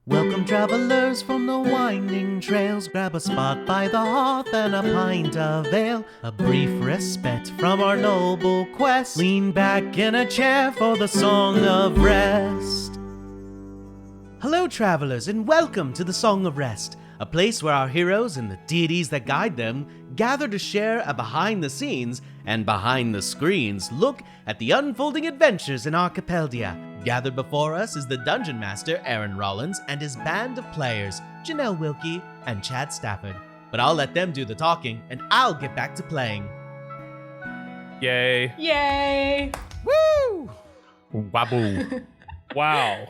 Welcome travelers from the winding trails. Grab a spot by the hearth and a pint of ale. A brief respite from our noble quest. Lean back in a chair for the Song of Rest. Hello travelers and welcome to the Song of Rest, a place where our heroes and the deities that guide them gather to share a behind-the-scenes and behind-the-screens look at the unfolding adventures in Archipeldia. Gathered before us is the Dungeon Master, Aaron Rollins, and his band of players, Janelle Wilke and Chad Stafford. But I'll let them do the talking, and I'll get back to playing. Yay. Yay! Woo! Waboo. Wow.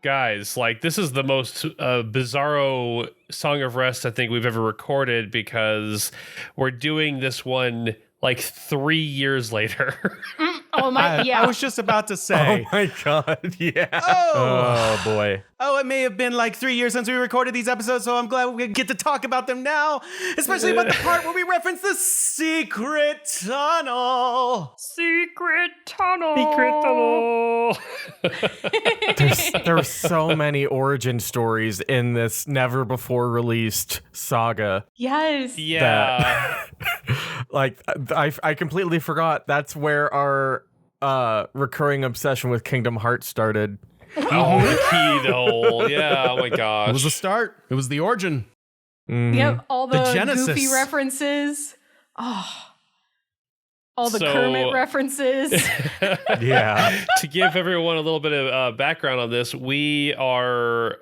Guys, this is the most bizarro Song of Rest I think we've ever recorded, because we're doing this one 3 years later. Oh my, yeah. I was just about to say. Oh my god, yeah. Oh boy. Oh, it may have been 3 years since we recorded these episodes, so I'm glad we get to talk about them now. Especially about the part where we reference the secret tunnel. Secret tunnel. There's so many origin stories in this never before released saga. Yes. Yeah. I completely forgot that's where our recurring obsession with Kingdom Hearts started. Oh, the key hole. Yeah. Oh my gosh. It was the start. It was the origin. Yep, all the Genesis. Goofy references. Oh. All the So- Kermit references. Yeah. To give everyone a little bit of background on this, we're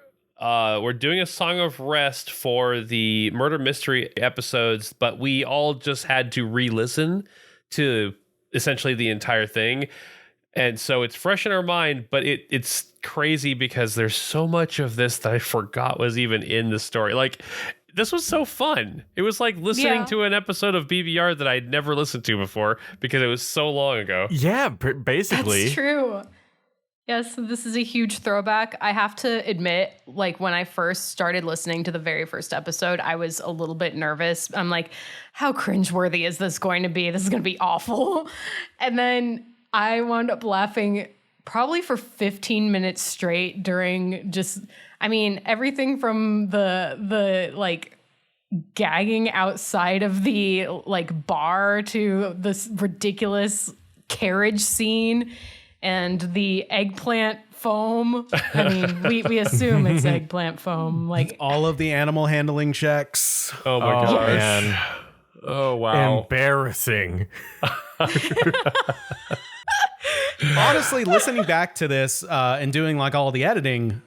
doing a Song of Rest for the murder mystery episodes, but we all just had to re-listen to essentially the entire thing. And so it's fresh in our mind, but it's crazy because there's so much of this that I forgot was even in the story. This was so fun. It was like listening to an episode of BBR that I'd never listened to before because it was so long ago. Yeah, basically. That's true. Yes, this is a huge throwback. I have to admit, when I first started listening to the very first episode, I was a little bit nervous. I'm like, how cringeworthy is this going to be? This is going to be awful. And then I wound up laughing probably for 15 minutes straight during everything from the gagging outside of the bar to this ridiculous carriage scene and the eggplant foam. I mean, we assume it's eggplant foam. All of the animal handling checks. Oh my gosh. Man. Oh, wow. Embarrassing. Honestly, listening back to this and doing all the editing,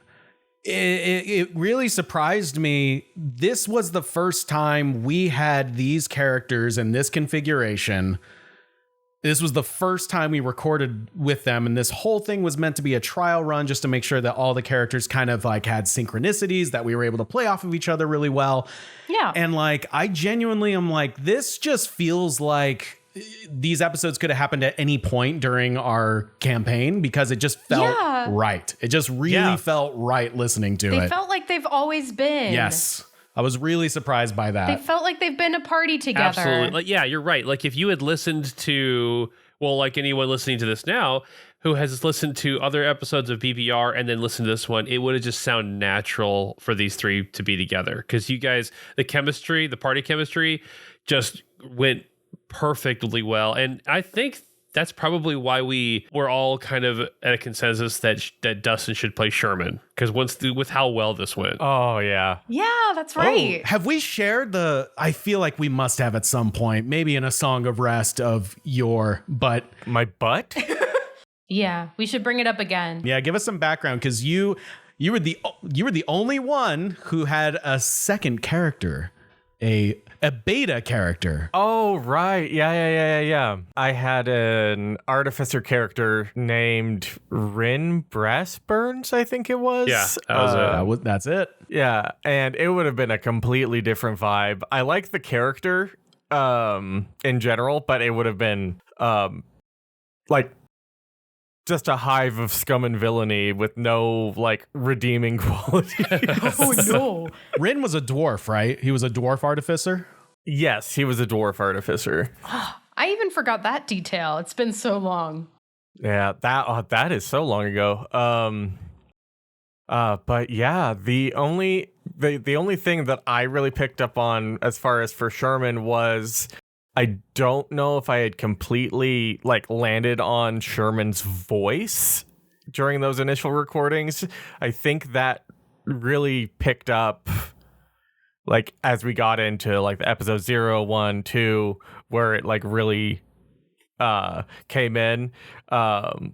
it really surprised me. This was the first time we had these characters in this configuration. This was the first time we recorded with them, and this whole thing was meant to be a trial run just to make sure that all the characters kind of had synchronicities, that we were able to play off of each other really well. Yeah. And I genuinely am this just feels like these episodes could have happened at any point during our campaign, because it just felt right. It just really felt right listening to it. They felt like they've always been. Yes. I was really surprised by that. They felt like they've been a party together. Absolutely. Yeah, you're right. If you had listened to, anyone listening to this now who has listened to other episodes of BBR and then listened to this one, it would have just sounded natural for these three to be together. Because you guys, the party chemistry just went perfectly well. And I think that's probably why we were all kind of at a consensus that Dustin should play Sherman, because with how well this went. Oh, yeah. Yeah, that's right. Oh, have we shared I feel like we must have at some point, maybe in a Song of Rest, of your butt. My butt? Yeah, we should bring it up again. Yeah, give us some background, because you were the only one who had a second character, a beta character. Oh, right. Yeah. I had an artificer character named Rin Brassburns, I think it was. Yeah, that was it. That's it. Yeah, and it would have been a completely different vibe. I like the character in general, but it would have been just a hive of scum and villainy with no redeeming qualities. Oh no. Rin was a dwarf, right? He was a dwarf artificer? Yes, he was a dwarf artificer. I even forgot that detail. It's been so long. Yeah, that is so long ago. But yeah, the only thing that I really picked up on as far as for Sherman was I don't know if I had completely like landed on Sherman's voice during those initial recordings. I think that really picked up like as we got into like the episode 0, 1, 2, where it like really came in.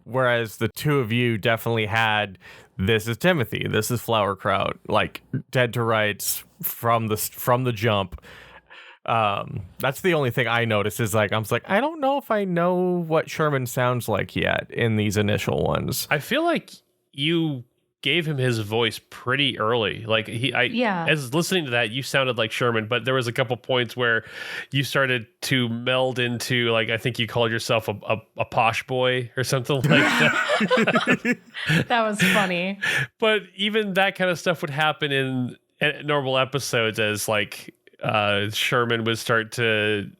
Whereas the two of you definitely had this is Timothy, this is Flowerkraut, like dead to rights from the jump. That's the only thing I noticed is like I was like I don't know if I know what Sherman sounds like yet in these initial ones. I feel like you gave him his voice pretty early. Like as listening to that, you sounded like Sherman, but there was a couple points where you started to meld into like I think you called yourself a posh boy or something like that. That was funny. But even that kind of stuff would happen in normal episodes as like Sherman would start to,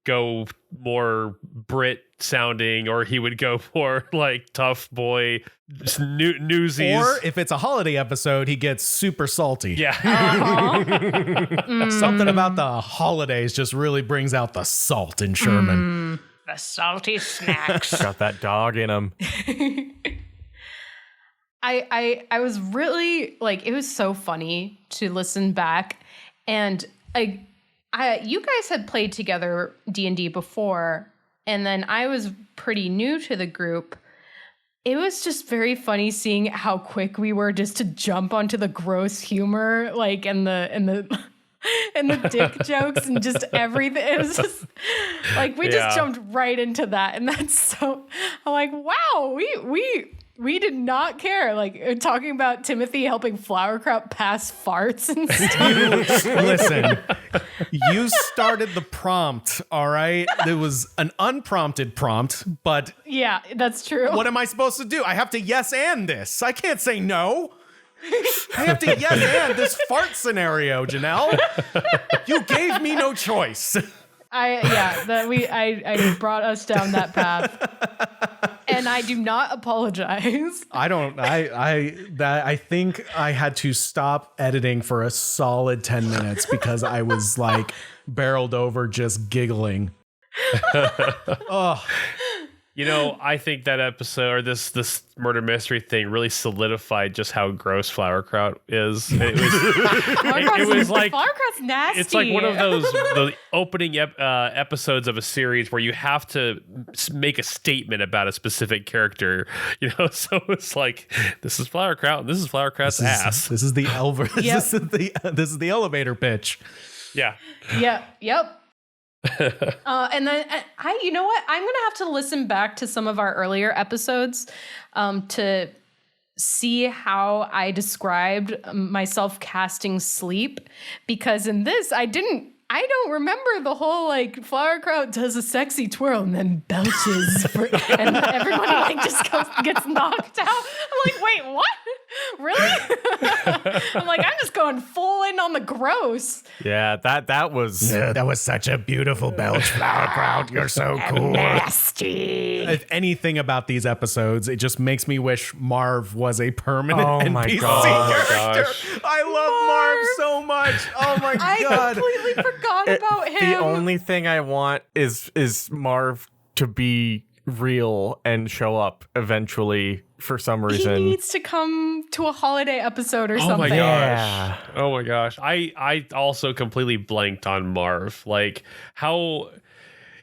go more Brit sounding, or he would go more like tough boy newsies. Or if it's a holiday episode, he gets super salty. Yeah. Something about the holidays just really brings out the salt in Sherman. The salty snacks. Got that dog in him. I was really like, it was so funny to listen back, and you guys had played together D&D before, and then I was pretty new to the group. It was just very funny seeing how quick we were just to jump onto the gross humor, like and the dick jokes and just everything. It was just like we just jumped right into that, and that's so. I'm like, wow, we did not care. Like talking about Timothy helping Flowerkraut pass farts and stuff. Listen, you started the prompt, all right? It was an unprompted prompt, but yeah, that's true. what am I supposed to do? I have to yes and this. I can't say no. I have to yes and this fart scenario, Janelle. You gave me no choice. I brought us down that path. And I do not apologize. I think I had to stop editing for a solid 10 minutes because I was like barreled over just giggling. Oh. I think that episode or this murder mystery thing really solidified just how gross Flowerkraut is. It was like Flowerkraut's nasty. It's like one of the opening episodes of a series where you have to make a statement about a specific character. So it's like this is Flowerkraut and this is Flowerkraut's ass. This is the this is the elevator pitch. Yeah. Yeah. Yep. And then you know what? I'm going to have to listen back to some of our earlier episodes to see how I described myself casting sleep, because in this I don't remember the whole like Flowerkraut does a sexy twirl and then belches and everyone like just gets knocked out. I'm like, wait, what? Really? I'm like, I'm just going full in on the gross. Yeah, that was such a beautiful belch, Flowerkraut. You're so cool. Nasty. If anything about these episodes, it just makes me wish Marv was a permanent NPC character. Gosh. I love Marv so much. Oh my god. I completely forgot about him. The only thing I want is Marv to be real and show up eventually for some reason. He needs to come to a holiday episode or something. Oh my gosh. Oh my gosh. I also completely blanked on Marv. Like how,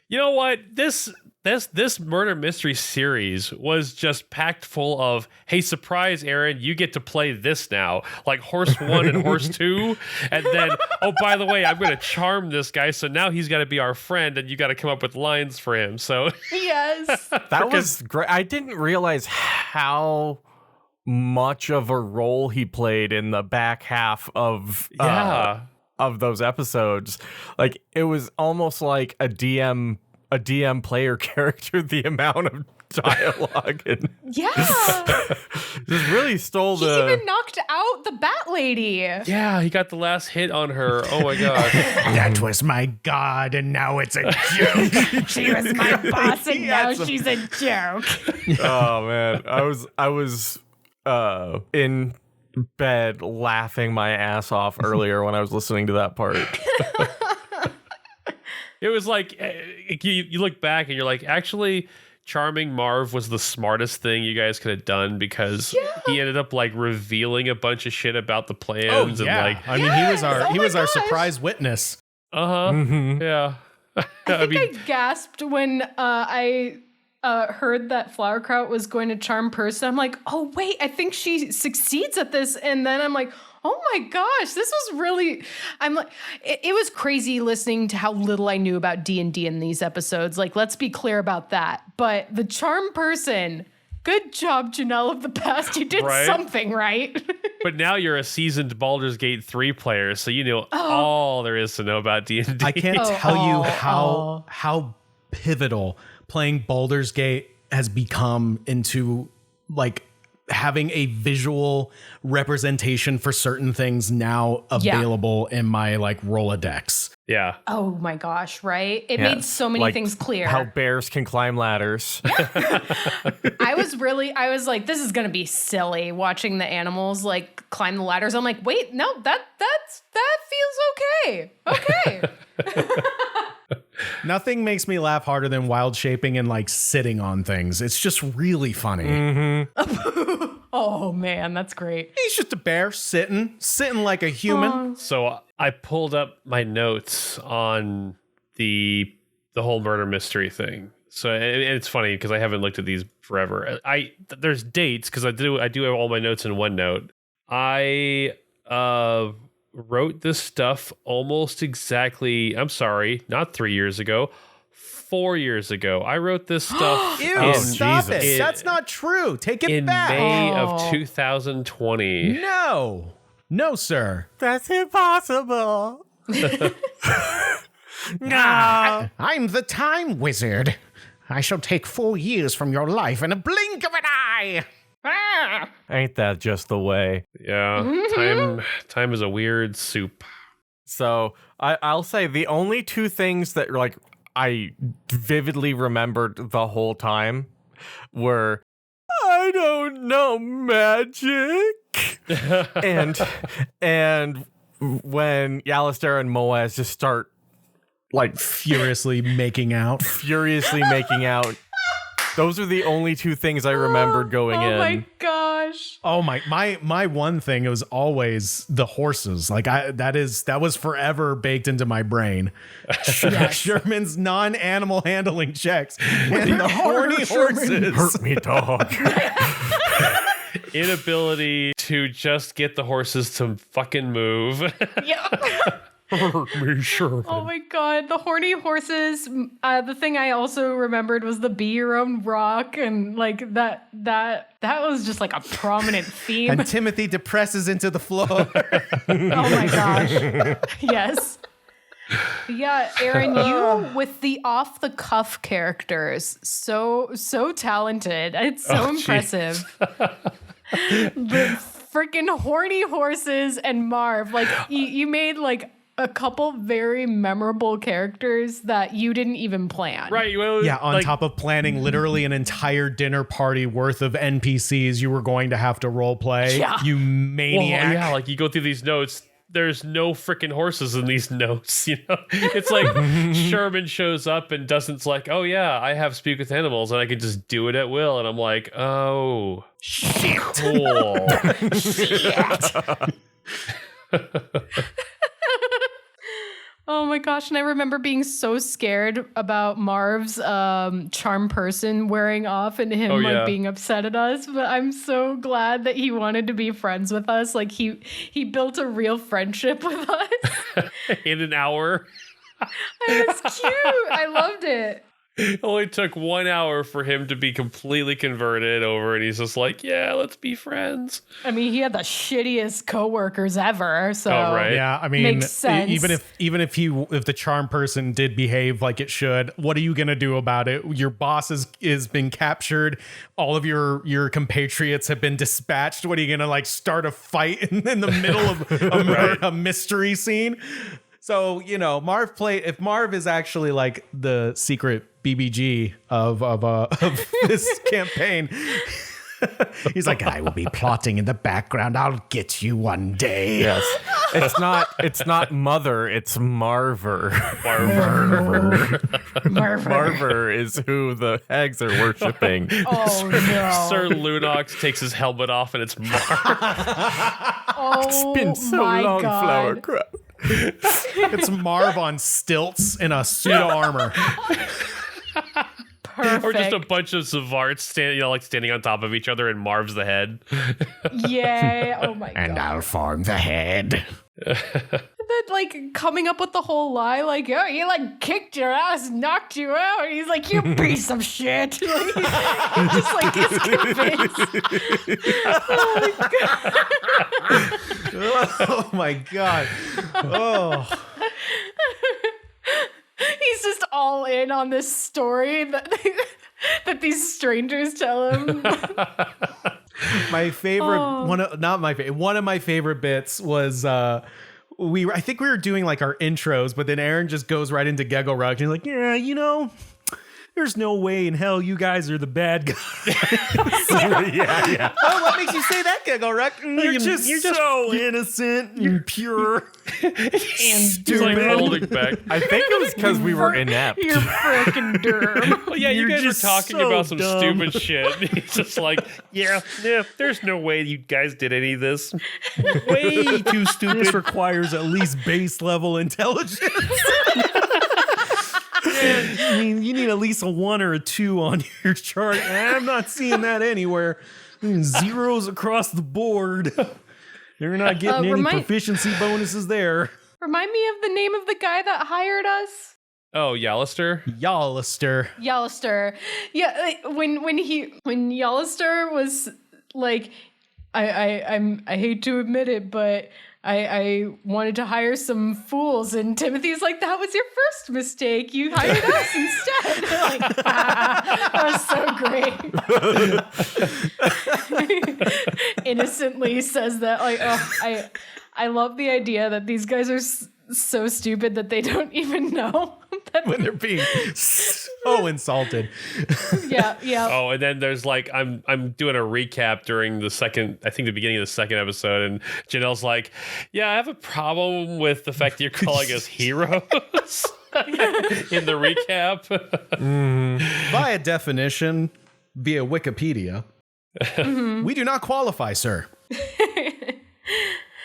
you know what? This murder mystery series was just packed full of, hey, surprise, Aaron, you get to play this now. Like Horse 1 and Horse 2. And then, oh, by the way, I'm going to charm this guy. So now he's got to be our friend and you got to come up with lines for him. So yes. That was great. I didn't realize how much of a role he played in the back half of those episodes. Like it was almost like a DM player character, the amount of dialogue and just really stole he even knocked out the Bat Lady. Yeah, he got the last hit on her. Oh my gosh. That was my god, and now it's a joke. She was my boss, and now she's a joke. Oh man, I was in bed laughing my ass off earlier when I was listening to that part. It was like you look back and you're like, actually, charming Marv was the smartest thing you guys could have done, because he ended up like revealing a bunch of shit about the plans. Oh, yeah. And like, I mean, he was our surprise witness. yeah. I think I gasped when I heard that Flowerkraut was going to charm person. I'm like, oh wait, I think she succeeds at this. And then I'm like, oh my gosh, this was really, I'm like, it was crazy listening to how little I knew about D&D in these episodes. Like, let's be clear about that. But the charm person, good job, Janelle of the past. You did something right. But now you're a seasoned Baldur's Gate 3 player, so you know all there is to know about D&D. I can't tell you how pivotal playing Baldur's Gate has become into like having a visual representation for certain things now available in my like Rolodex. Yeah. Oh my gosh, right? It made so many things clear. How bears can climb ladders. I was like, this is gonna be silly watching the animals like climb the ladders. I'm like, wait, no, that feels okay. Okay. Nothing makes me laugh harder than wild shaping and like sitting on things. It's just really funny. Oh man, that's great. He's just a bear sitting like a human. So I pulled up my notes on the whole murder mystery thing. So and it's funny because I haven't looked at these forever. There's dates because I do have all my notes in OneNote. I wrote this stuff almost exactly. I'm sorry, not 3 years ago. 4 years ago. I wrote this stuff. Ew, stop it. That's not true. Take it back. In May of 2020. No, sir. That's impossible. No. I'm the time wizard. I shall take 4 years from your life in a blink of an eye. Ain't that just the way? Yeah. Time is a weird soup. So I'll say the only two things that like I vividly remembered the whole time were, I don't know magic. and when Yalistair and Moaz just start like furiously making out. Those are the only two things I remembered going in. Oh my gosh. Oh my one thing was always the horses. Like that was forever baked into my brain. Sherman's non-animal handling checks and the horny horses. Hurt me, dog. Inability to just get the horses to fucking move. Yeah. Hurt me, Sherman. Oh my god, the horny horses. The thing I also remembered was the be your own rock, and like that was just like a prominent theme. And Timothy depresses into the floor. Oh my gosh. Yes. Yeah, Aaron, you with the off the cuff characters, so talented. It's so impressive. The freaking horny horses and Marv, like you made like a couple very memorable characters that you didn't even plan. Right. Well, yeah, on top of planning literally an entire dinner party worth of NPCs you were going to have to role play. Yeah. You maniac. Well, yeah, like you go through these notes, there's no freaking horses in these notes, you know? It's like Sherman shows up and Dustin's like, oh yeah, I have speak with animals and I can just do it at will. And I'm like, oh, shit. Cool. Shit. Oh my gosh, and I remember being so scared about Marv's charm person wearing off and him being upset at us, but I'm so glad that he wanted to be friends with us. Like he built a real friendship with us. In an hour. It was cute. I loved it. It only took 1 hour for him to be completely converted over, and he's just like, yeah, let's be friends. I mean, he had the shittiest coworkers ever, so yeah, I mean, makes sense. even if the charm person did behave like it should, what are you gonna do about it? Your boss is been captured, all of your compatriots have been dispatched. What are you gonna like start a fight in the middle of a mystery scene? So, you know, if Marv is actually like the secret BBG of this campaign, He's like, I will be plotting in the background. I'll get you one day. Yes. It's not Mother, it's Marver. Marver is who the hags are worshiping. Oh no. Sir Lunox takes his helmet off and it's Marv. It's been so long, Flower Crown. It's Marv on stilts in a suit of armor. Perfect. Or just a bunch of Zavarts standing on top of each other and Marv's the head. Yay. Oh my god. And I'll form the head. That like coming up with the whole lie, like, oh, he like kicked your ass, knocked you out. He's like, you piece of shit. Like, he just like is convinced. Oh my god. Oh. He's just all in on this story that these strangers tell him. My favorite one of my favorite bits was I think we were doing like our intros, but then Aaron just goes right into Gaggle Rock and he's like, yeah, there's no way in hell you guys are the bad guys. Yeah. Oh, what makes you say that, Gaggle Rock? You're just so innocent and pure. He's like holding back. I think it was because we were inept. You're freaking dumb. Oh, yeah, you You're guys were just talking so about some dumb. stupid shit. He's just like, yeah, there's no way you guys did any of this. Way too stupid. This requires at least base level intelligence. I mean, you need at least a 1 or a 2 on your chart. I'm not seeing that anywhere. Zeros across the board. You're not getting any proficiency bonuses there. Remind me of the name of the guy that hired us. Oh, Yallister? Yallister. Yeah, like, when Yallister was like, I hate to admit it, but I wanted to hire some fools, and Timothy's like, that was your first mistake. You hired us instead. Like, that was so great. Innocently says that, like, oh, I love the idea that these guys are so stupid that they don't even know that When they're being so insulted. Yeah. Oh, and then there's like I'm doing a recap during the beginning of the second episode, and Janelle's like, yeah, I have a problem with the fact that you're calling us heroes in the recap. By definition, via Wikipedia, we do not qualify, sir.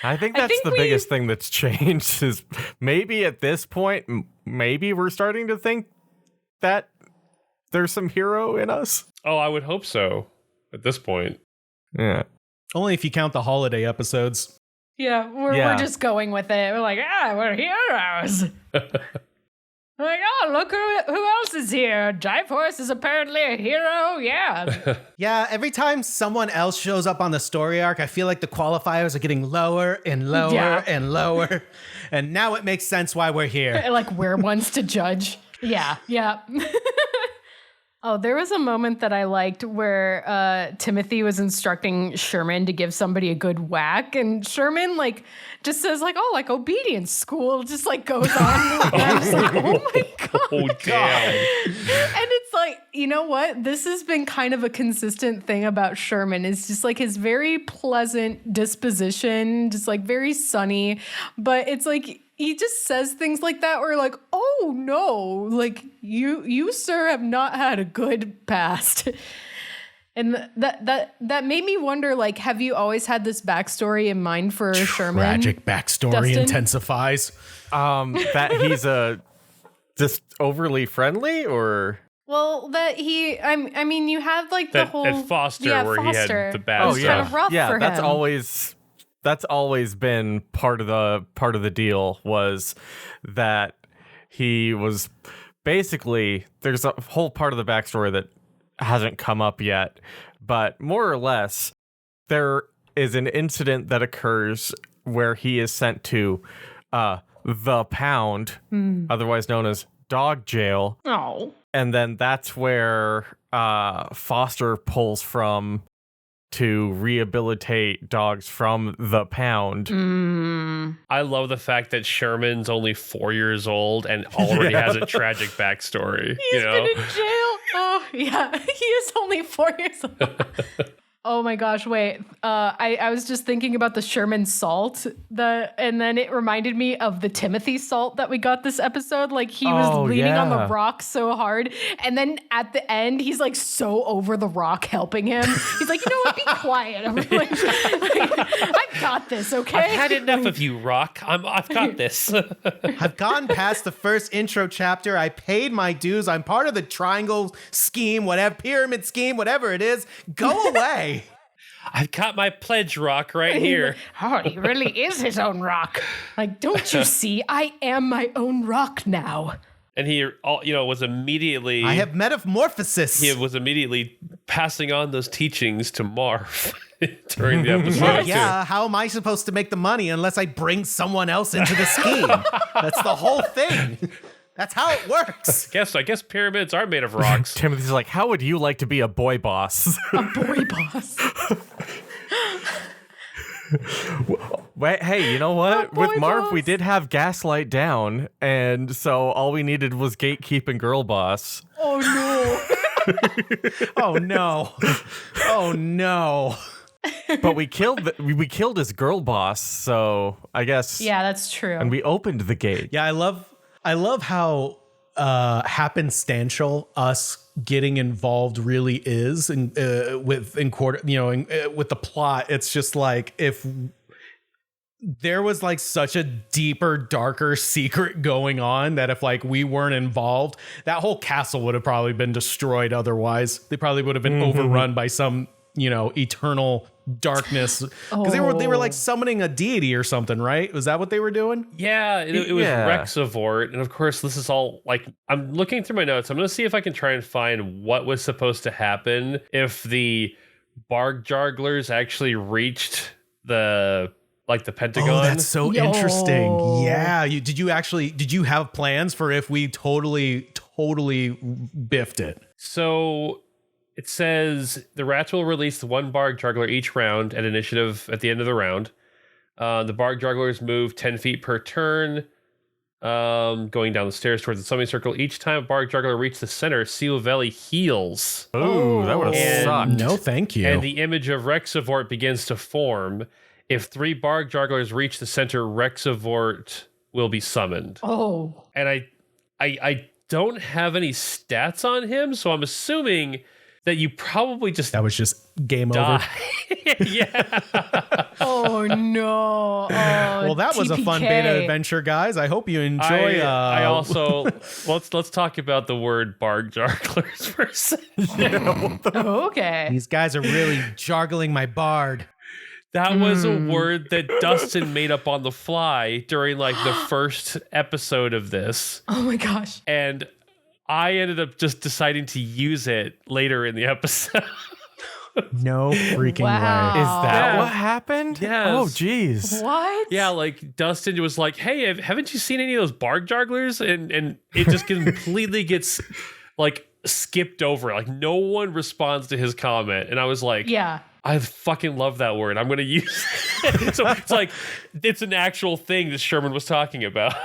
I think that's the biggest thing that's changed is maybe at this point, maybe we're starting to think that there's some hero in us. Oh, I would hope so at this point. Yeah. Only if you count the holiday episodes. Yeah, we're just going with it. We're like, we're heroes. We're like, oh, look who else is here. Jive Horse is apparently a hero. Yeah. Yeah, every time someone else shows up on the story arc, I feel like the qualifiers are getting lower and lower and lower. And now it makes sense why we're here. Like we're ones to judge. Yeah. Oh, there was a moment that I liked where Timothy was instructing Sherman to give somebody a good whack, and Sherman like just says like, "Oh, like obedience school," just like goes on. And I'm just like, "Oh my god!" Oh damn! And it's like, you know what? This has been kind of a consistent thing about Sherman. It's just like his very pleasant disposition, just like very sunny, but it's like he just says things like that where like, oh no, like you sir have not had a good past. And that made me wonder, like, have you always had this backstory in mind for Sherman? Tragic backstory Dustin? Intensifies. That he's just overly friendly, or Well, that I mean, you have like the whole at Foster where Foster. he had the bad It was kind of rough for him. that's always been part of the deal, was that he was basically, there's a whole part of the backstory that hasn't come up yet, but more or less there is an incident that occurs where he is sent to the Pound, otherwise known as dog jail. Oh. And then that's where Foster pulls from to rehabilitate dogs from the Pound. I love the fact that Sherman's only 4 years old and already has a tragic backstory. He's been in jail. Oh, yeah. He is only 4 years old. Oh my gosh, wait. I was just thinking about the Sherman salt, and then it reminded me of the Timothy salt that we got this episode. Like he was leaning on the rock so hard. And then at the end, he's like so over the rock helping him. He's like, you know what, be quiet. I'm like, I've got this, okay? I've had enough of you, Rock. I've got this. I've gone past the first intro chapter. I paid my dues. I'm part of the triangle scheme, whatever, pyramid scheme, whatever it is. Go away. I've got my pledge rock right here. Oh, he really is his own rock. Like, don't you see? I am my own rock now. And he, was immediately. I have metamorphosis. He was immediately passing on those teachings to Marv during the episode. Yeah, how am I supposed to make the money unless I bring someone else into the scheme? That's the whole thing. That's how it works. I guess pyramids are made of rocks. Timothy's like, how would you like to be a boy boss? A boy boss. Wait, hey, you know what? Boy With Marv, boss. we did have Gaslight down, and so all we needed was Gatekeep and Girl Boss. Oh no. Oh no. Oh no. But we killed his girl boss, so I guess. Yeah, that's true. And we opened the gate. Yeah, I love how happenstantial us getting involved really is, and with the plot. It's just like if there was like such a deeper, darker secret going on that if like we weren't involved, that whole castle would have probably been destroyed. Otherwise, they probably would have been overrun by some eternal darkness, because they were like summoning a deity or something, right? Was that what they were doing? Yeah, it was Rexivort. And of course, this is all like, I'm looking through my notes. I'm going to see if I can try and find what was supposed to happen if the Bargjarglers actually reached the Pentagon. Oh, that's so interesting. Yeah. Did you have plans for if we totally biffed it? So it says the rats will release one Bargjargler each round at initiative at the end of the round. The Bargjarglers move 10 feet per turn, going down the stairs towards the summoning circle. Each time a Bargjargler reaches the center, Silvelli heals. Ooh, that would have sucked. No, thank you. And the image of Rexivort begins to form. If 3 Bargjarglers reach the center, Rexivort will be summoned. Oh. And I don't have any stats on him, so I'm assuming that you probably just that was just game die. over. Yeah. Oh no. Well, that was a fun beta adventure, guys. I hope you enjoy. I also let's talk about the word Bargjarglers for a second. Okay. These guys are really jargling my bard. That was a word that Dustin made up on the fly during like the first episode of this. Oh my gosh. And I ended up just deciding to use it later in the episode. No freaking Wow. way. Is that Yeah. what happened? Yes. Oh, geez. What? Yeah, like Dustin was like, "Hey, haven't you seen any of those Bargjarglers?" And it just completely gets like skipped over. Like no one responds to his comment, and I was like, Yeah. I fucking love that word. I'm going to use it. So it's like, it's an actual thing that Sherman was talking about.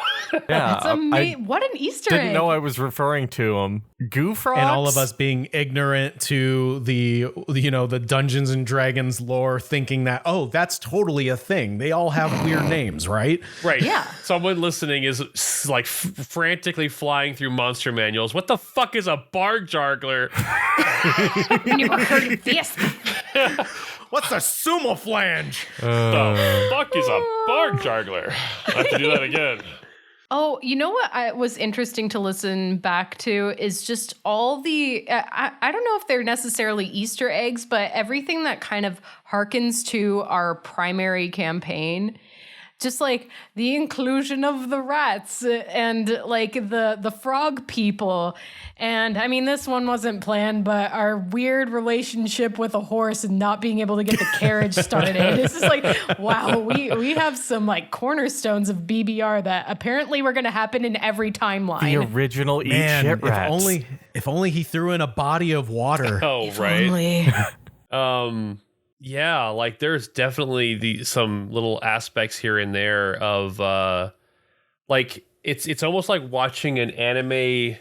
Yeah. It's amazing. What an Easter Didn't egg. know I was referring to him. Goofrogs? And all of us being ignorant to the Dungeons and Dragons lore, thinking that, oh, that's totally a thing. They all have weird names, right? Right. Yeah. Someone listening is like frantically flying through monster manuals. What the fuck is a Bargjargler? Never heard of this. What's a sumo flange? The fuck is a Bargjargler? I have to do that again. Oh, you know what was interesting to listen back to is just all the, I don't know if they're necessarily Easter eggs, but everything that kind of harkens to our primary campaign. Just like the inclusion of the rats and like the frog people. And I mean, this one wasn't planned, but our weird relationship with a horse and not being able to get the carriage started. It's just like, wow, we have some like cornerstones of BBR that apparently were going to happen in every timeline. The original Eat Man, Shit Rats. if only he threw in a body of water. Oh, If right. only. Yeah, like there's definitely some little aspects here and there of like it's almost like watching an anime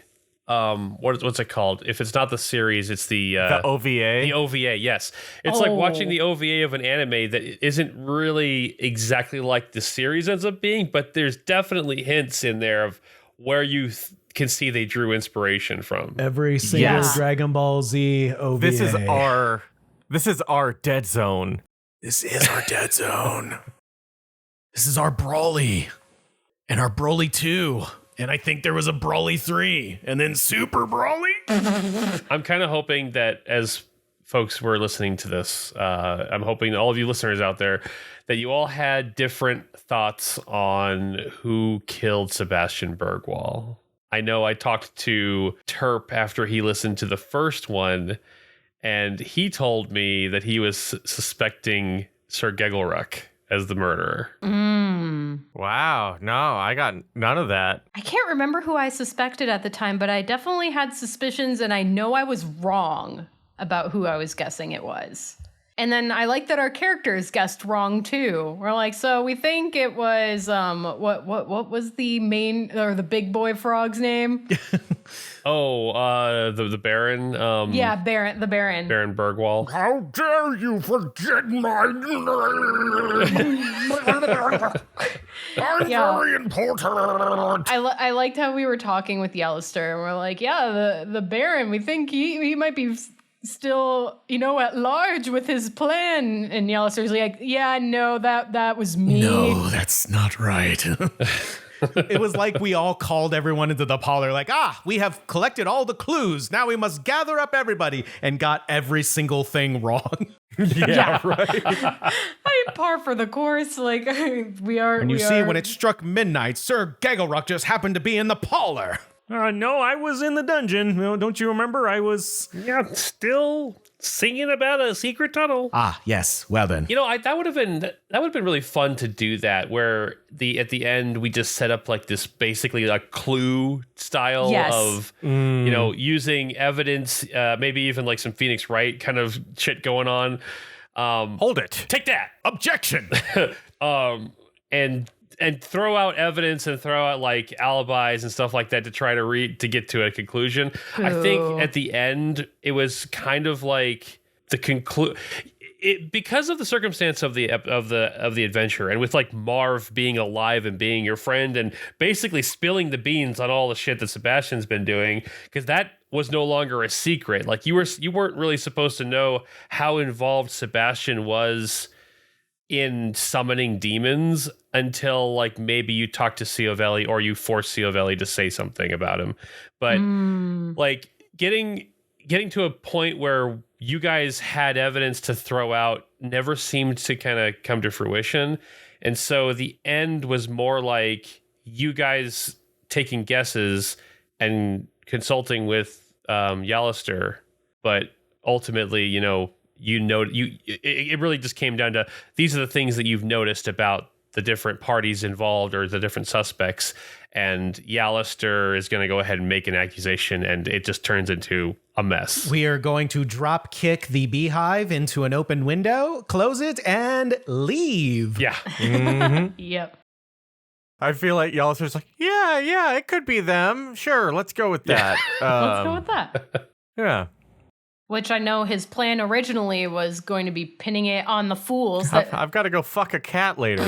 what's it called? If it's not the series, it's the OVA. The OVA, yes. It's like watching the OVA of an anime that isn't really exactly like the series ends up being, but there's definitely hints in there of where you can see they drew inspiration from. Every single Dragon Ball Z OVA. This is our dead zone. This is our dead zone. This is our Broly. And our Broly 2. And I think there was a Broly 3. And then Super Broly. I'm kind of hoping that as folks were listening to this, I'm hoping all of you listeners out there that you all had different thoughts on who killed Sebastian Bergwall. I know I talked to Terp after he listened to the first one, and he told me that he was suspecting Sir Gegelruck as the murderer. Wow. No, I got none of that. I can't remember who I suspected at the time, but I definitely had suspicions, and I know I was wrong about who I was guessing it was. And then I like that our characters guessed wrong too. We're like, so we think it was what was the main or the big boy frog's name? The Baron. The Baron. Baron Bergwall. How dare you forget my name? I'm very important. I liked how we were talking with Yellowster, and we're like, the Baron. We think he might be still, at large with his plan. And Yellowster's like, no, that was me. No, that's not right. It was like we all called everyone into the parlor like, we have collected all the clues. Now we must gather up everybody, and got every single thing wrong. Yeah, right. I par for the course. Like we are. And when it struck midnight, Sir Gegelruck just happened to be in the parlor. No, I was in the dungeon. Don't you remember? I was still singing about a secret tunnel. Yes. Well then, that would have been really fun to do that. Where at the end we just set up like this basically a clue style of using evidence, maybe even like some Phoenix Wright kind of shit going on. Hold it. Take that. Objection. And throw out evidence and throw out like alibis and stuff like that to try to get to a conclusion. Ooh. I think at the end it was kind of like the because of the circumstance of the adventure, and with like Marv being alive and being your friend and basically spilling the beans on all the shit that Sebastian's been doing, because that was no longer a secret. Like you weren't really supposed to know how involved Sebastian was in summoning demons until like maybe you talk to Ciovelli or you force Ciovelli to say something about him. But like getting to a point where you guys had evidence to throw out never seemed to kind of come to fruition. And so the end was more like you guys taking guesses and consulting with Yallister, but ultimately, it really just came down to these are the things that you've noticed about the different parties involved or the different suspects, and Yallister is going to go ahead and make an accusation, and it just turns into a mess. We are going to drop kick the beehive into an open window, close it, and leave. Yeah. Mm-hmm. Yep. I feel like Yallister's like, yeah, it could be them. Sure, let's go with that. Let's go with that. Yeah. Which I know his plan originally was going to be pinning it on the fools. I've got to go fuck a cat later.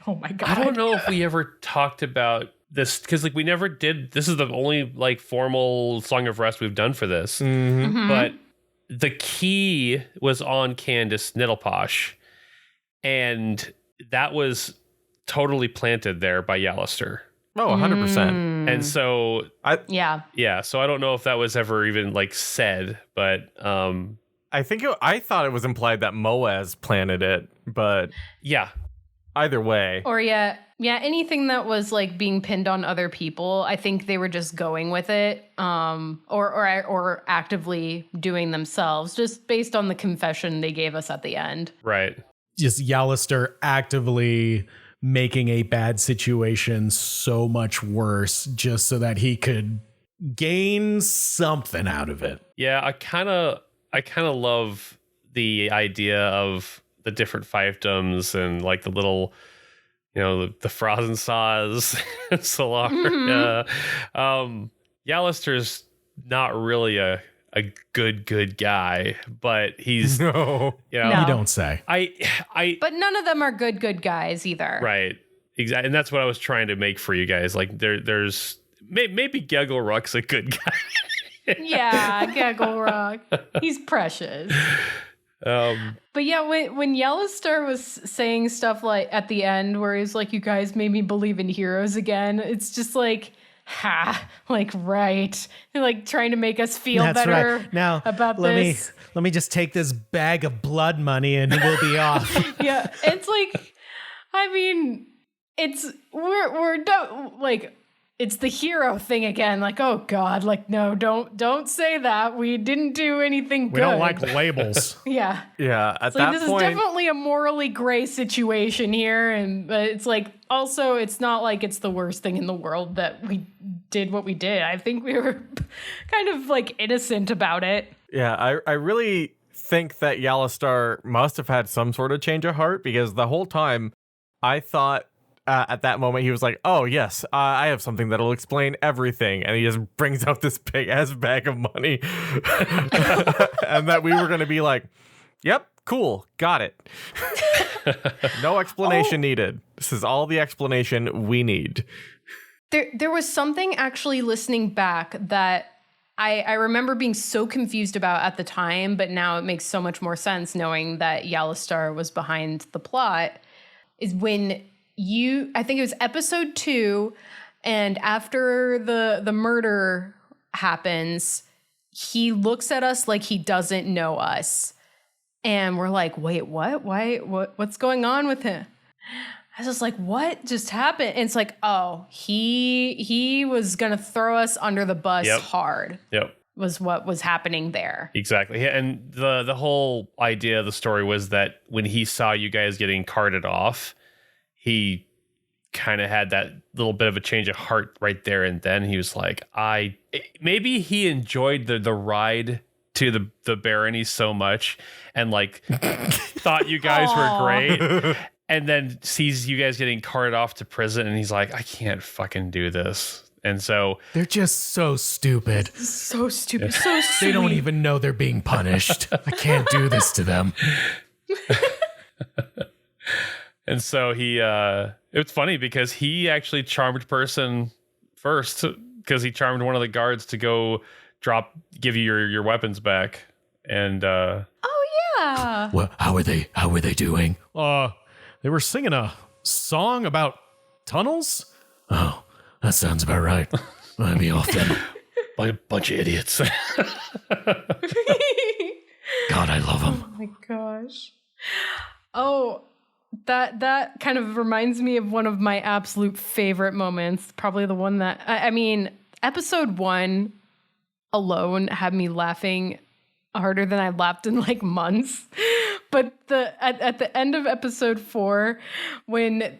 Oh my God. I don't know if we ever talked about this, because like we never did. This is the only like formal Song of Rest we've done for this. Mm-hmm. But the key was on Candace Niddleposh, and that was totally planted there by Yallister. Oh, 100%. And so yeah. So I don't know if that was ever even like said, but I thought it was implied that Moaz planted it, but yeah. Either way. Or anything that was like being pinned on other people, I think they were just going with it, or actively doing themselves, just based on the confession they gave us at the end. Right. Just Yallister actively making a bad situation so much worse just so that he could gain something out of it. Yeah, I kind of love the idea of the different fiefdoms and like the little, the Frozen Saws, Solar. Mm-hmm. Yallister's not really a good guy, but he's No. you know No. You don't say. I But none of them are good guys either. right. Exactly. And that's what I was trying to make for you guys. Like there's maybe Gaggle Rock's a good guy. Yeah, Gaggle Rock. He's precious. But yeah, when Yellistar was saying stuff like at the end where he's like, you guys made me believe in heroes again, it's just like, like, right. Like trying to make us feel That's better right. Now, about let this. me just take this bag of blood money and we'll be off. Yeah, it's like, I mean, we're done, like, it's the hero thing again. Like, oh God, like, no, don't say that. We didn't do anything good. We don't like labels. Yeah. Yeah, at It's like, that this point, is definitely a morally gray situation here. But it's like, also, it's not like it's the worst thing in the world that we did what we did. I think we were kind of like innocent about it. yeah, I really think that Yallistar must have had some sort of change of heart, because the whole time I thought at that moment he was like, oh yes, I have something that'll explain everything, and he just brings out this big ass bag of money and that we were going to be like, yep, cool, got it. No explanation needed. This is all the explanation we need. There was something actually listening back that I remember being so confused about at the time, but now it makes so much more sense knowing that Yallistar was behind the plot, is when I think it was episode 2, and after the murder happens, he looks at us like he doesn't know us. And we're like, wait, what? What's going on with him? I was just like, what just happened? And it's like, oh, he was gonna throw us under the bus hard. Yep. Was what was happening there. Exactly. And the whole idea of the story was that when he saw you guys getting carted off, he kind of had that little bit of a change of heart right there and then. He was like, maybe he enjoyed the ride to the barony so much and like thought you guys were great, and then sees you guys getting carted off to prison, and he's like, I can't fucking do this. And so They're just so stupid. So stupid. So sweet. They don't even know they're being punished. I can't do this to them. And so it's funny because he actually charmed person first, because he charmed one of the guards to go give you your weapons back. And Oh yeah. Well, how are they doing? They were singing a song about tunnels. Oh, that sounds about right. Let me off then. like a bunch of idiots. God, I love them. Oh my gosh. Oh, that kind of reminds me of one of my absolute favorite moments. Probably the one that I mean, episode 1 alone had me laughing harder than I laughed in like months. But at the end of episode 4, when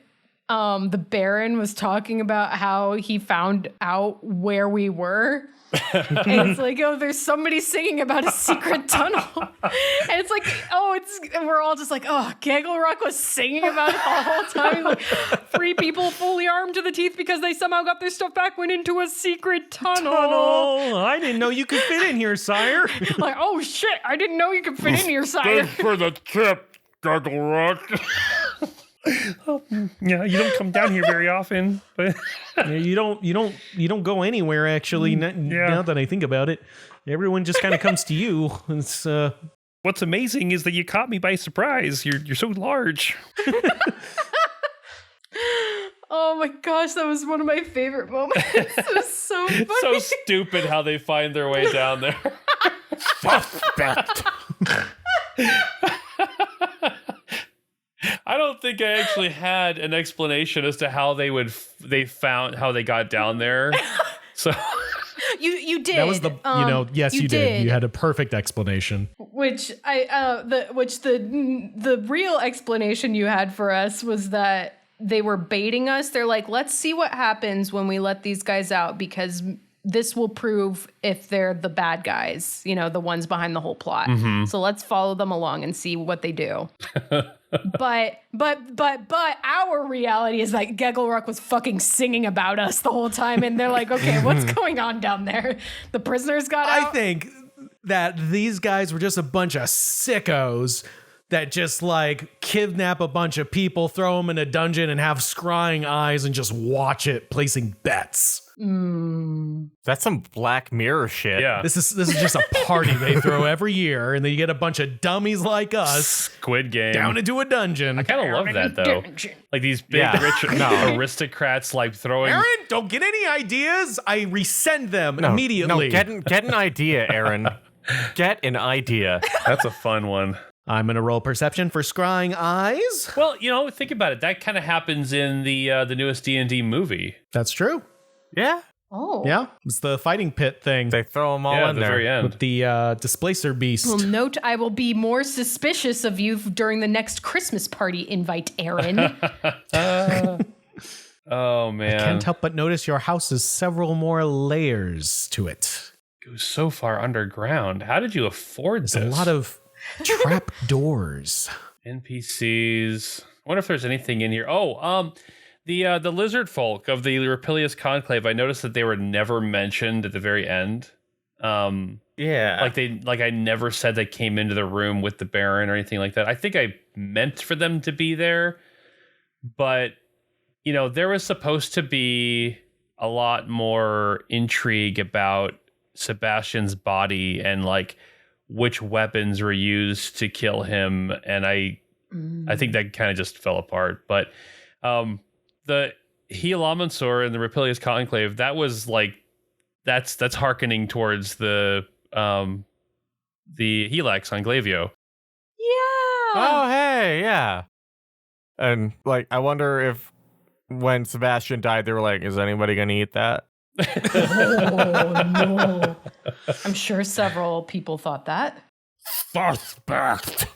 the Baron was talking about how he found out where we were. And it's like, oh, there's somebody singing about a secret tunnel. And it's like, we're all just like, oh, Gaggle Rock was singing about it the whole time. Like, 3 people fully armed to the teeth because they somehow got their stuff back, went into a secret tunnel. I didn't know you could fit in here, sire. Like, oh shit, I didn't know you could fit in here, sire. For the tip, Gaggle Rock. Yeah, you don't come down here very often, but Yeah, you don't go anywhere actually. Now that I think about it, everyone just kind of comes to you. It's what's amazing is that you caught me by surprise. You're so large. Oh my gosh, that was one of my favorite moments. It was so funny. So stupid how they find their way down there. I don't think I actually had an explanation as to how they found how they got down there. So you did. That was yes, you did. You had a perfect explanation. Which the real explanation you had for us was that they were baiting us. They're like, let's see what happens when we let these guys out, because this will prove if they're the bad guys, the ones behind the whole plot. So let's follow them along and see what they do. But our reality is like Gegelruck was fucking singing about us the whole time, and they're like, okay, what's going on down there? The prisoners got out. I think that these guys were just a bunch of sickos that just like kidnap a bunch of people, throw them in a dungeon, and have scrying eyes and just watch it, placing bets. That's some Black Mirror shit. Yeah. This is just a party they throw every year, and then you get a bunch of dummies like us Squid Game. down into a dungeon. I kind of love that though. Like these big rich aristocrats like throwing. Aaron, don't get any ideas. I resend them immediately. No, get an idea, Aaron. Get an idea. That's a fun one. I'm gonna roll perception for scrying eyes. Well, think about it. That kind of happens in the newest D&D movie. That's true. Yeah. Oh. Yeah, it's the fighting pit thing. They throw them all Yeah, in at the there. very end. With the displacer beast. Well, note, I will be more suspicious of you during the next Christmas party invite, Aaron. Oh man, Can't help but notice your house has several more layers to it. it goes so far underground. How did you afford There's this? a lot of trap doors. NPCs. I wonder if there's anything in here. The lizard folk of the Rapilius Conclave. I noticed that they were never mentioned at the very end. Yeah. Like I never said they came into the room with the Baron or anything like that. I think I meant for them to be there, but there was supposed to be a lot more intrigue about Sebastian's body and like which weapons were used to kill him, and I think that kind of just fell apart. But the Helamansor and the Rapilius Conclave, that was like that's hearkening towards the Helax on Glavio. Yeah. Oh, hey, yeah. And like, I wonder if when Sebastian died, they were like, "Is anybody gonna eat that?" Oh, no. I'm sure several people thought that. Suspect.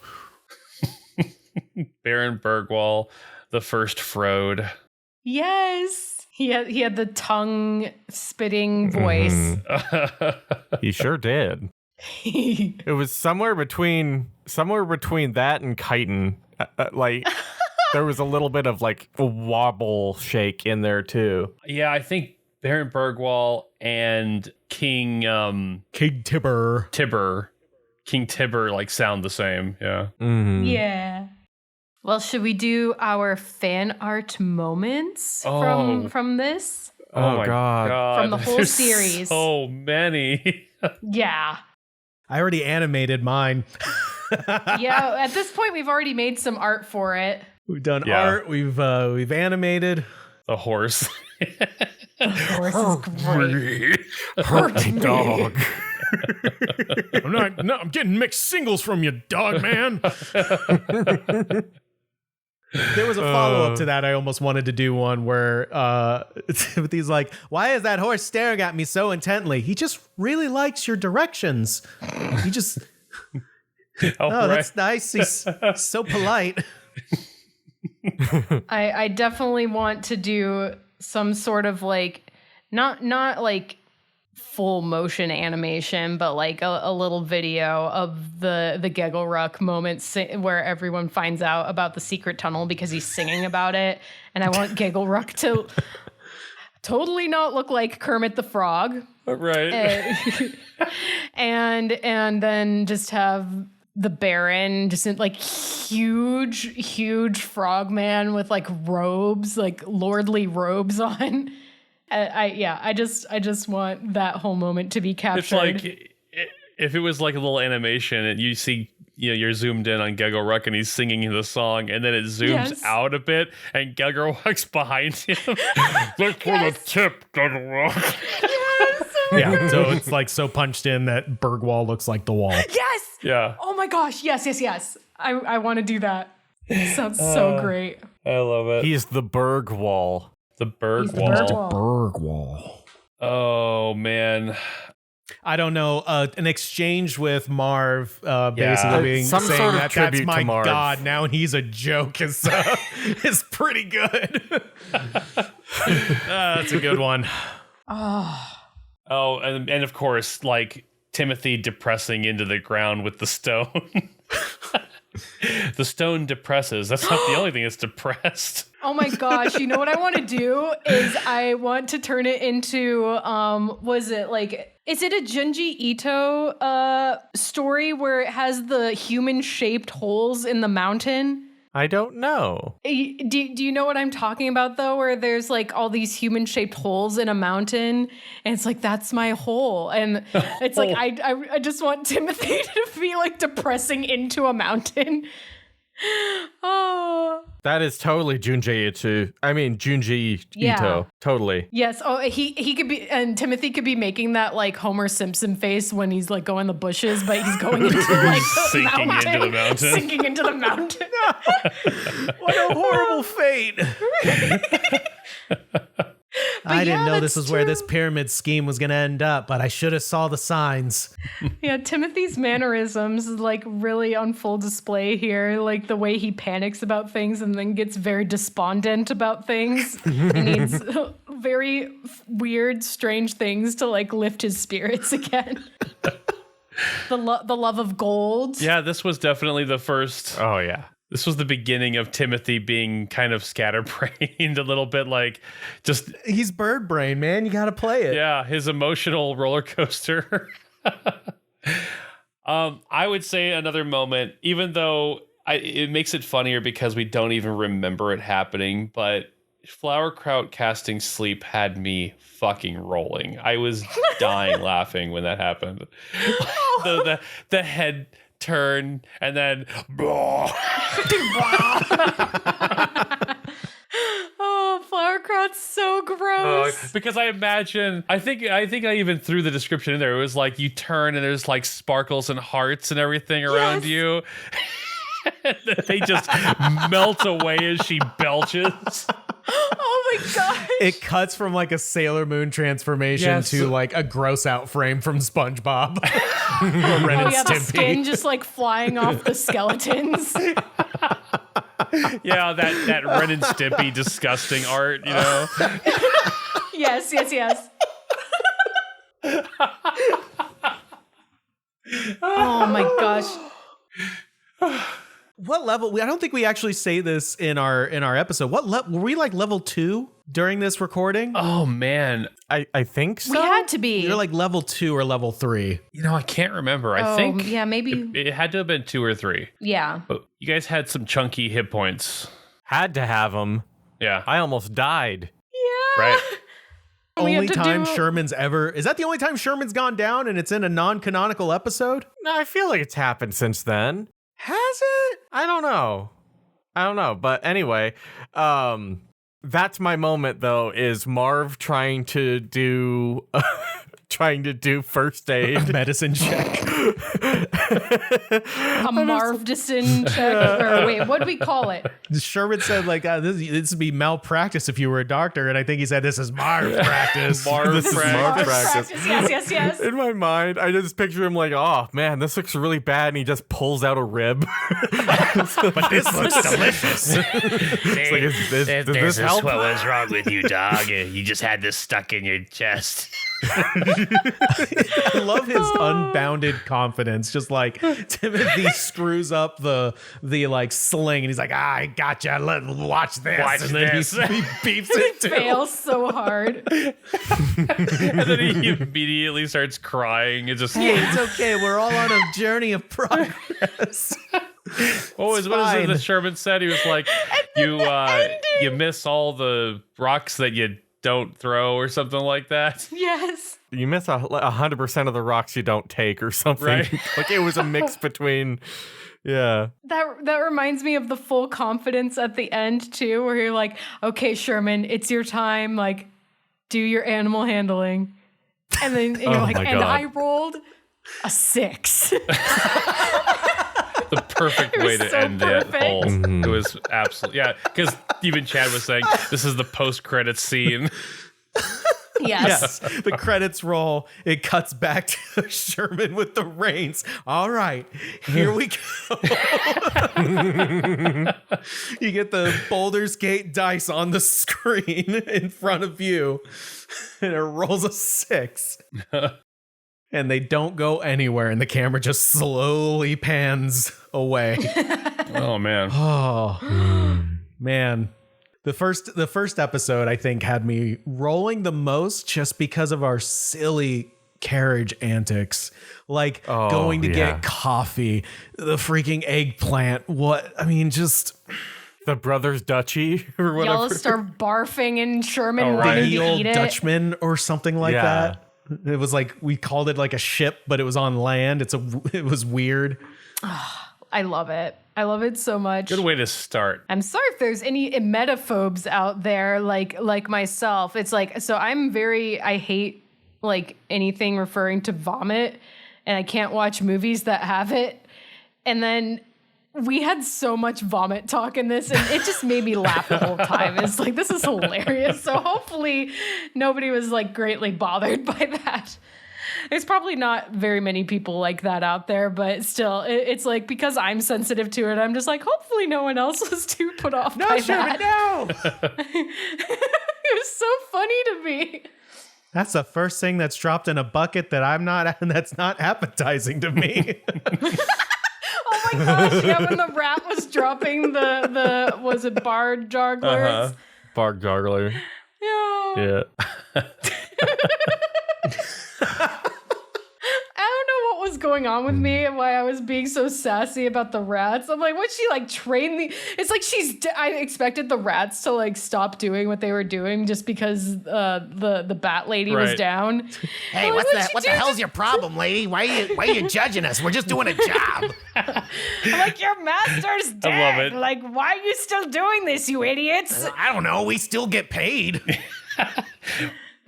Baron Bergwall, the first Frode. Yes. He had the tongue spitting voice. He sure did. It was somewhere between that and chitin. Like there was a little bit of like a wobble shake in there too. Yeah, I think Baron Bergwall and King Tibber. King Tibber like sound the same. Yeah. Mm-hmm. Yeah. Well, should we do our fan art moments from this? Oh my God. From the whole There's series. So many. Yeah. I already animated mine. Yeah, at this point we've already made some art for it. We've done Yeah. art. We've animated. The horse. The horse is great. Hurting dog. I'm getting mixed singles from you, dog man. There was a follow-up to that. I almost wanted to do one where Timothy's like, "Why is that horse staring at me so intently? He just really likes your directions. He just Right. That's nice. He's so polite." I definitely want to do some sort of like not like full motion animation, but like a little video of the Gegelruck moment where everyone finds out about the secret tunnel because he's singing about it. And I want Gegelruck to totally not look like Kermit the Frog. Right. And then just have the Baron just in like huge frogman with like robes, like lordly robes on. I just want that whole moment to be captured. It's like if it was like a little animation and you see, you're zoomed in on Gegelruck and he's singing the song, and then it zooms out a bit and Gegelruck's behind him. Look for the tip, Gegelruck. Yeah, so it's like so punched in that Bergwall looks like the wall. Yes. Yeah. Oh my gosh. Yes. I want to do that. It sounds so great. I love it. He's the Berg wall. The Berg He's the wall. Bergwall. Oh man. I don't know. An exchange with Marv, basically being Some saying sort of that's tribute to my Marv. god. Now he's a joke is pretty good. That's a good one. Oh, and of course, like Timothy depressing into the ground with the stone. The stone depresses. That's not the only thing that's depressed. Oh my gosh, you know what I want to do is I want to turn it into is it a Junji Ito story where it has the human shaped holes in the mountain? I don't know. Do you know what I'm talking about though, where there's like all these human shaped holes in a mountain and it's like, that's my hole. And it's like, I just want Timothy to be like depressing into a mountain. Oh, that is totally Junji Ito. Junji Yeah. Ito. Totally. yes. Oh, he could be, and Timothy could be making that like Homer Simpson face when he's like going the bushes, but he's going into like the Sinking mountain, into the mountain. sinking into the mountain. What a horrible fate. I didn't know this was where this pyramid scheme was going to end up, but I should have saw the signs. Yeah, Timothy's mannerisms is like really on full display here. Like the way he panics about things and then gets very despondent about things. He needs very weird, strange things to like lift his spirits again. The love of gold. Yeah, this was definitely the first. Oh, yeah. This was the beginning of Timothy being kind of scatterbrained a little bit, like just He's bird brain, man. You got to play it. yeah, his emotional roller coaster. I would say another moment, even though it makes it funnier because we don't even remember it happening, but Flowerkraut casting sleep had me fucking rolling. I was dying laughing when that happened. The head turn and then Oh, Flowerkraut's so gross. because I think I even threw the description in there. It was like you turn and there's like sparkles and hearts and everything around you. And then they just melt away as she belches. Oh my gosh. It cuts from like a Sailor Moon transformation to like a gross out frame from SpongeBob. Or Ren and the Stimpy. skin just like flying off the skeletons. Yeah, that Ren and Stimpy disgusting art, you know? Yes. Oh my gosh. What level? I don't think we actually say this in our episode. What were we like level 2 during this recording? Oh man. I think so. We had to be. You're like level 2 or level 3. You know, I can't remember. I think yeah, maybe. it had to have been 2 or 3. Yeah. But you guys had some chunky hit points. Had to have them. Yeah. I almost died. Yeah. Right. We had Only to time do- Sherman's ever. Is that the only time Sherman's gone down and it's in a non-canonical episode? No, I feel like it's happened since then. Has it? I don't know. But anyway, that's my moment though, is Marv trying to do first aid. Medicine check. A Marvdison check. Or wait, what do we call it? Sherman said like this would be malpractice if you were a doctor, and I think he said this is Marv practice. This is Marv practice. Yes. In my mind, I just picture him like, oh man, this looks really bad, and he just pulls out a rib. But this looks delicious. It's like, does this help? What was wrong with you, dog? You just had this stuck in your chest. I love his unbounded confidence. Just like Timothy screws up the like sling, and he's like, I gotcha. Watch this. Watch and then this. He beeps it too. Fails so hard. And then he immediately starts crying. It's just It's okay. We're all on a journey of progress. what is it that Sherman said? He was like, you miss all the rocks that you don't throw or something like that. Yes. You miss 100% of the rocks you don't take or something. Right. Like it was a mix between, yeah. That reminds me of the full confidence at the end too, where you're like, okay, Sherman, it's your time. Like, do your animal handling. And then you're like, my and God. I rolled a 6. The perfect way to so end that perfect. whole. It was absolutely, yeah, because even Chad was saying this is the post-credits scene. Yes. The credits roll. It cuts back to Sherman with the reins. All right, here we go. You get the Baldur's Gate dice on the screen in front of you, and it rolls a 6. and they don't go anywhere, and the camera just slowly pans away. Oh man. Oh man. The first episode, I think, had me rolling the most just because of our silly carriage antics, like going to get coffee, the freaking eggplant. Just the brothers Dutchy or whatever. Y'all start barfing and Sherman wanted the to old eat it. Dutchman or something like that. It was like we called it like a ship, but it was on land. It was weird. I love it. I love it so much. Good way to start. I'm sorry if there's any emetophobes out there like myself. It's like, so I hate like anything referring to vomit, and I can't watch movies that have it. And then we had so much vomit talk in this, and it just made me laugh the whole time. It's like, this is hilarious. So hopefully nobody was like greatly bothered by that. There's probably not very many people like that out there, but still, it's like, because I'm sensitive to it, I'm just like, hopefully no one else was too put off by that. No. It was so funny to me. That's the first thing that's dropped in a bucket that's not appetizing to me. Oh my gosh, yeah, when the rat was dropping the was it bar jogglers? Bark Joggler. Yeah. Yeah. I don't know what was going on with me and why I was being so sassy about the rats. I'm like, what, she like trained the... It's like I expected the rats to like stop doing what they were doing just because the bat lady was down. Hey, like, what the hell's your problem, lady? Why are you judging us? We're just doing a job. I'm like, your master's dead. I love it. Like, why are you still doing this, you idiots? I don't know. We still get paid.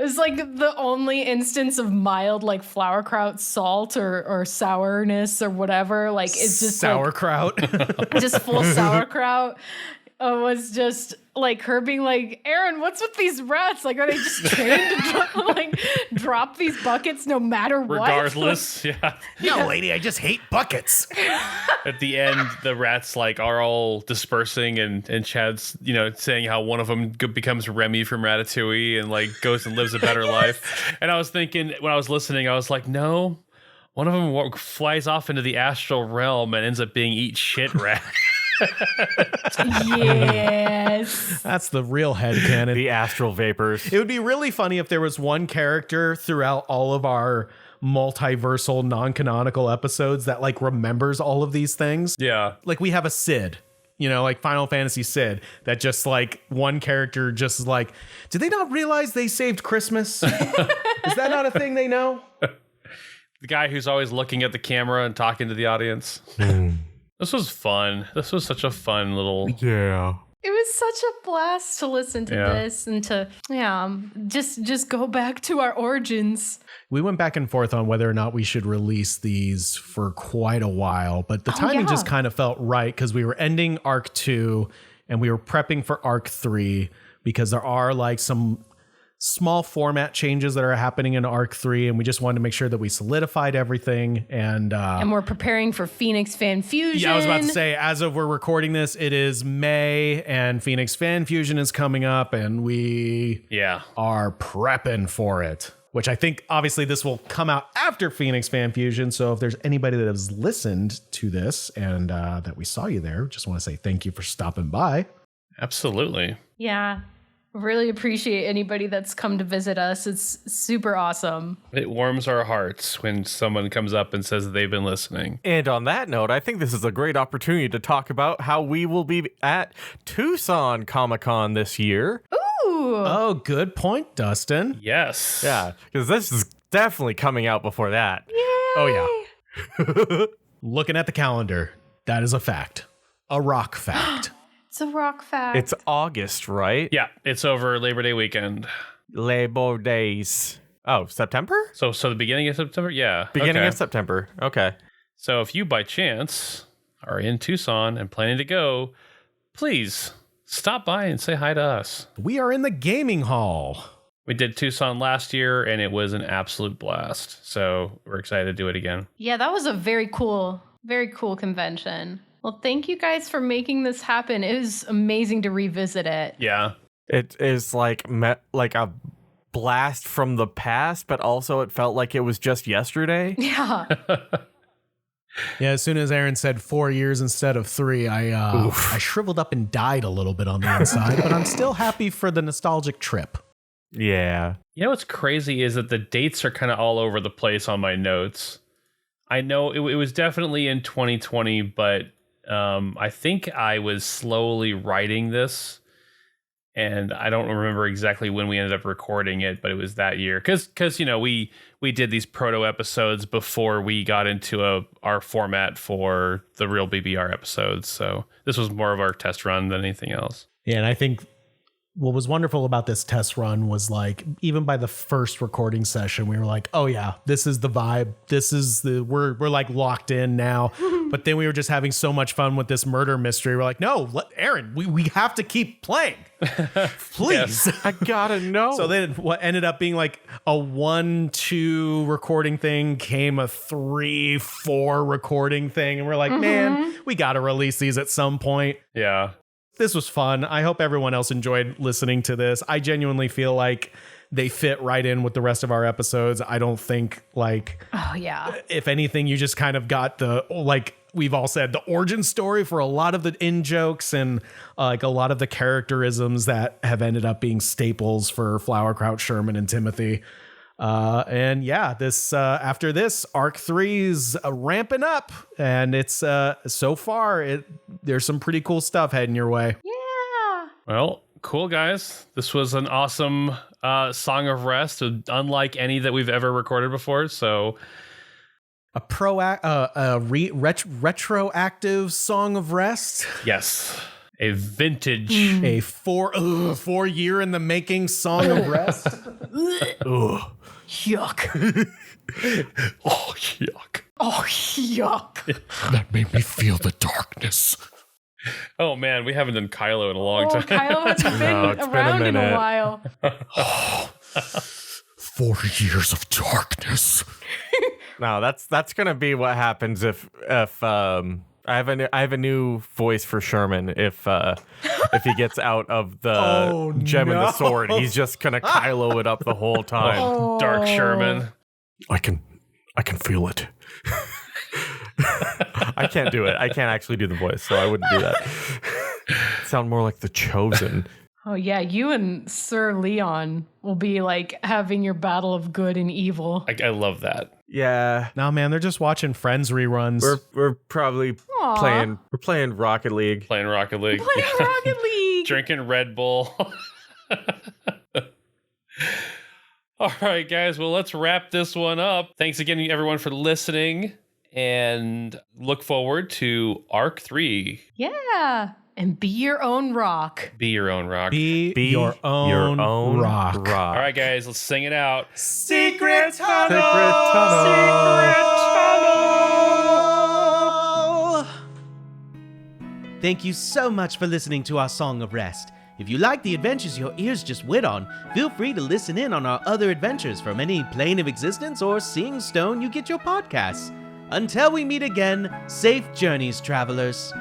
It's like the only instance of mild like sauerkraut salt or sourness or whatever. Like, it's just sauerkraut. Like, just full sauerkraut. Was just like her being like, Aaron, what's with these rats? Like, are they just trained to drop these buckets no matter what? Regardless, yeah. No, lady, I just hate buckets. At the end, the rats like are all dispersing, and Chad's saying how one of them becomes Remy from Ratatouille and like goes and lives a better life. And I was thinking when I was listening, I was like, no, one of them flies off into the astral realm and ends up being eat shit rat. Yes. That's the real headcanon. The astral vapors. It would be really funny if there was one character throughout all of our multiversal, non-canonical episodes that like remembers all of these things. Yeah. Like we have a Sid, like Final Fantasy Sid, that just like one character just like, did they not realize they saved Christmas? Is that not a thing they know? The guy who's always looking at the camera and talking to the audience. This was fun. This was such a fun little... Yeah. It was such a blast to listen to this and to, just go back to our origins. We went back and forth on whether or not we should release these for quite a while, but the timing just kind of felt right because we were ending Arc 2 and we were prepping for Arc 3 because there are like some small format changes that are happening in Arc 3, and we just wanted to make sure that we solidified everything. And we're preparing for Phoenix Fan Fusion. Yeah, I was about to say, as of we're recording this, it is May, and Phoenix Fan Fusion is coming up, and we are prepping for it. Which I think, obviously, this will come out after Phoenix Fan Fusion. So if there's anybody that has listened to this and that we saw you there, just want to say thank you for stopping by. Absolutely. Yeah. Really appreciate anybody that's come to visit us. It's super awesome. It warms our hearts when someone comes up and says that they've been listening. And on that note, I think this is a great opportunity to talk about how we will be at Tucson Comic-Con this year. Ooh. Oh, good point, Dustin. Yes. Yeah, because this is definitely coming out before that. Yay. Oh, yeah. Looking at the calendar, that is a fact. A rock fact. It's a rock fact. It's August, right? Yeah, it's over Labor Day weekend. Labor Days. Oh, September? So the beginning of September? Yeah. Beginning okay. of September. Okay. So if you by chance are in Tucson and planning to go, please stop by and say hi to us. We are in the gaming hall. We did Tucson last year and it was an absolute blast. So we're excited to do it again. Yeah, that was a very cool convention. Well, thank you guys for making this happen. It was amazing to revisit it. Yeah. It is like a blast from the past, but also it felt like it was just yesterday. Yeah. Yeah, as soon as Aaron said 4 years instead of 3, I shriveled up and died a little bit on the inside, but I'm still happy for the nostalgic trip. Yeah. You know what's crazy is that the dates are kind of all over the place on my notes. I know it was definitely in 2020, but I think I was slowly writing this. And I don't remember exactly when we ended up recording it, but it was that year. Because you know, we did these proto episodes before we got into our format for the real BBR episodes. So this was more of our test run than anything else. Yeah, and I think what was wonderful about this test run was like, even by the first recording session, we were like, oh yeah, this is the vibe. This is we're like locked in now. But then we were just having so much fun with this murder mystery. We're like, no, Aaron, we have to keep playing. Please. Yes. I gotta know. So then what ended up being like a 1-2 recording thing came a 3-4 recording thing. And we're like, man, we got to release these at some point. Yeah. This was fun. I hope everyone else enjoyed listening to this. I genuinely feel like they fit right in with the rest of our episodes. I don't think like, Oh, yeah. if anything, you just kind of got the, like we've all said, the origin story for a lot of the in jokes and like a lot of the characterisms that have ended up being staples for Flowerkraut, Sherman, and Timothy. And yeah, this after this, Arc 3's ramping up, and it's so far there's some pretty cool stuff heading your way. Yeah. Well, cool, guys. This was an awesome Song of Rest, unlike any that we've ever recorded before. So A retroactive Song of Rest. yes, a vintage. A 4 year in the making Song of Rest. Yuck. Oh, yuck. Oh, yuck. That made me feel the darkness. Oh man, we haven't done Kylo in a long Oh, time. Kylo hasn't been No, it's been a around in a minute. while. 4 years of darkness. No, that's gonna be what happens if I have a new voice for Sherman if he gets out of the gem and the sword. He's just gonna Kylo it up the whole time. Oh. Dark Sherman. I can feel it. I can't do it. I can't actually do the voice, so I wouldn't do that. Sound more like the Chosen. Oh, yeah. You and Sir Leon will be like having your battle of good and evil. I love that. Yeah, No, man, they're just watching Friends reruns. we're probably Aw. playing Rocket League. Playing Rocket League. Playing Rocket League. Drinking Red Bull. All right, guys. Well, let's wrap this one up. Thanks again, everyone, for listening. And look forward to Arc 3. Yeah. And be your own rock. Be your own rock. Be Your own rock. All right, guys. Let's sing it out. Secret tunnel. Thank you so much for listening to our Song of Rest. If you like the adventures your ears just wit on, feel free to listen in on our other adventures from any plane of existence or seeing stone you get your podcasts. Until we meet again, safe journeys, travelers.